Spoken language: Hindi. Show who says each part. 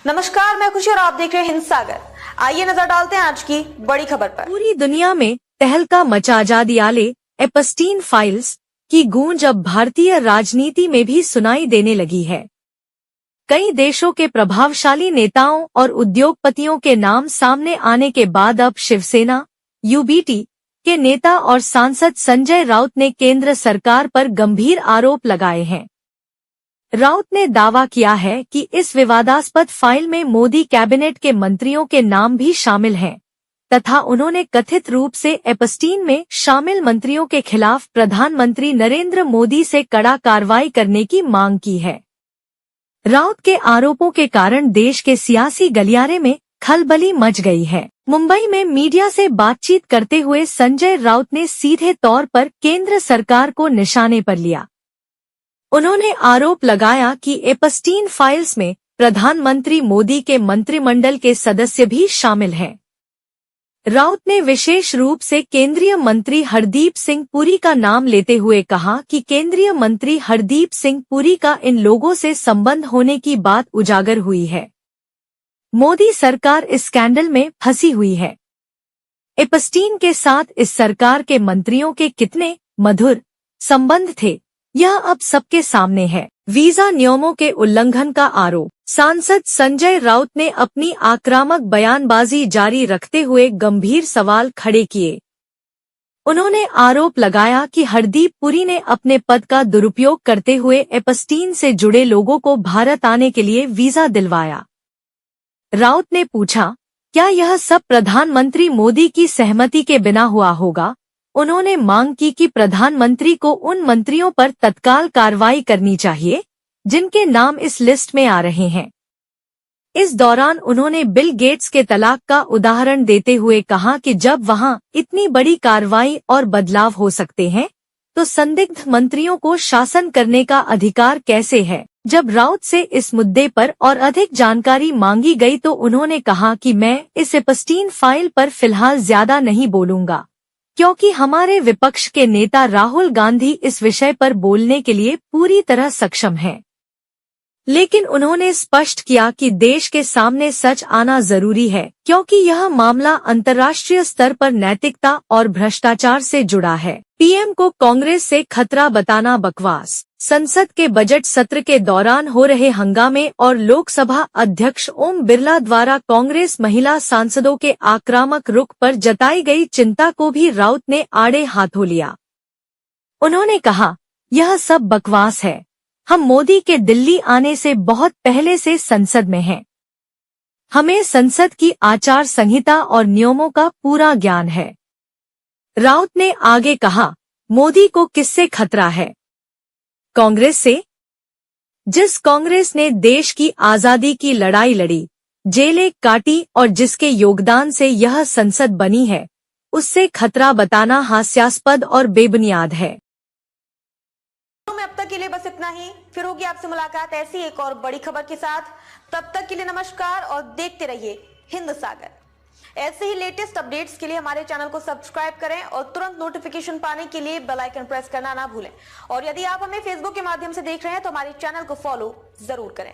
Speaker 1: नमस्कार, मैं खुशी और आप देख रहे हैं हिंद सागर। आइए नजर डालते हैं आज की बड़ी खबर पर।
Speaker 2: पूरी दुनिया में तहलका मचा जादियाले एपस्टीन फाइल्स की गूंज अब भारतीय राजनीति में भी सुनाई देने लगी है। कई देशों के प्रभावशाली नेताओं और उद्योगपतियों के नाम सामने आने के बाद अब शिवसेना यूबीटी के नेता और सांसद संजय राउत ने केंद्र सरकार पर गंभीर आरोप लगाए हैं। राउत ने दावा किया है कि इस विवादास्पद फाइल में मोदी कैबिनेट के मंत्रियों के नाम भी शामिल हैं तथा उन्होंने कथित रूप से एपस्टीन में शामिल मंत्रियों के खिलाफ प्रधानमंत्री नरेंद्र मोदी से कड़ा कार्रवाई करने की मांग की है। राउत के आरोपों के कारण देश के सियासी गलियारे में खलबली मच गई है। मुंबई में मीडिया से बातचीत करते हुए संजय राउत ने सीधे तौर पर केंद्र सरकार को निशाने पर लिया। उन्होंने आरोप लगाया कि एपस्टीन फाइल्स में प्रधानमंत्री मोदी के मंत्रिमंडल के सदस्य भी शामिल हैं। राउत ने विशेष रूप से केंद्रीय मंत्री हरदीप सिंह पुरी का नाम लेते हुए कहा कि केंद्रीय मंत्री हरदीप सिंह पुरी का इन लोगों से संबंध होने की बात उजागर हुई है। मोदी सरकार इस स्कैंडल में फंसी हुई है। एपस्टीन के साथ इस सरकार के मंत्रियों के कितने मधुर संबंध थे, यह अब सबके सामने है। वीजा नियमों के उल्लंघन का आरोप। सांसद संजय राउत ने अपनी आक्रामक बयानबाजी जारी रखते हुए गंभीर सवाल खड़े किए। उन्होंने आरोप लगाया कि हरदीप पुरी ने अपने पद का दुरुपयोग करते हुए एपस्टीन से जुड़े लोगों को भारत आने के लिए वीजा दिलवाया। राउत ने पूछा, क्या यह सब प्रधानमंत्री मोदी की सहमति के बिना हुआ होगा? उन्होंने मांग की कि प्रधानमंत्री को उन मंत्रियों पर तत्काल कार्रवाई करनी चाहिए जिनके नाम इस लिस्ट में आ रहे हैं। इस दौरान उन्होंने बिल गेट्स के तलाक का उदाहरण देते हुए कहा कि जब वहां इतनी बड़ी कार्रवाई और बदलाव हो सकते हैं तो संदिग्ध मंत्रियों को शासन करने का अधिकार कैसे है? जब राउत से इस मुद्दे पर और अधिक जानकारी मांगी गई तो उन्होंने कहा कि मैं इस एपस्टीन फाइल पर फिलहाल ज्यादा नहीं बोलूंगा क्योंकि हमारे विपक्ष के नेता राहुल गांधी इस विषय पर बोलने के लिए पूरी तरह सक्षम हैं। लेकिन उन्होंने स्पष्ट किया कि देश के सामने सच आना जरूरी है क्योंकि यह मामला अंतर्राष्ट्रीय स्तर पर नैतिकता और भ्रष्टाचार से जुड़ा है। पीएम को कांग्रेस से खतरा बताना बकवास। संसद के बजट सत्र के दौरान हो रहे हंगामे और लोकसभा अध्यक्ष ओम बिरला द्वारा कांग्रेस महिला सांसदों के आक्रामक रुख पर जताई गई चिंता को भी राउत ने आड़े हाथों लिया। उन्होंने कहा, यह सब बकवास है। हम मोदी के दिल्ली आने से बहुत पहले से संसद में हैं। हमें संसद की आचार संहिता और नियमों का पूरा ज्ञान है। राउत ने आगे कहा, मोदी को किससे खतरा है? कांग्रेस से। जिस कांग्रेस ने देश की आजादी की लड़ाई लड़ी, जेलें काटी और जिसके योगदान से यह संसद बनी है, उससे खतरा बताना हास्यास्पद और बेबुनियाद है।
Speaker 1: अब तक के लिए बस इतना ही। फिर होगी आपसे मुलाकात ऐसी एक और बड़ी खबर के साथ। तब तक के लिए नमस्कार और देखते रहिए हिंद सागर। ऐसे ही लेटेस्ट अपडेट्स के लिए हमारे चैनल को सब्सक्राइब करें और तुरंत नोटिफिकेशन पाने के लिए बेल आइकन प्रेस करना ना भूलें। और यदि आप हमें फेसबुक के माध्यम से देख रहे हैं तो हमारे चैनल को फॉलो जरूर करें।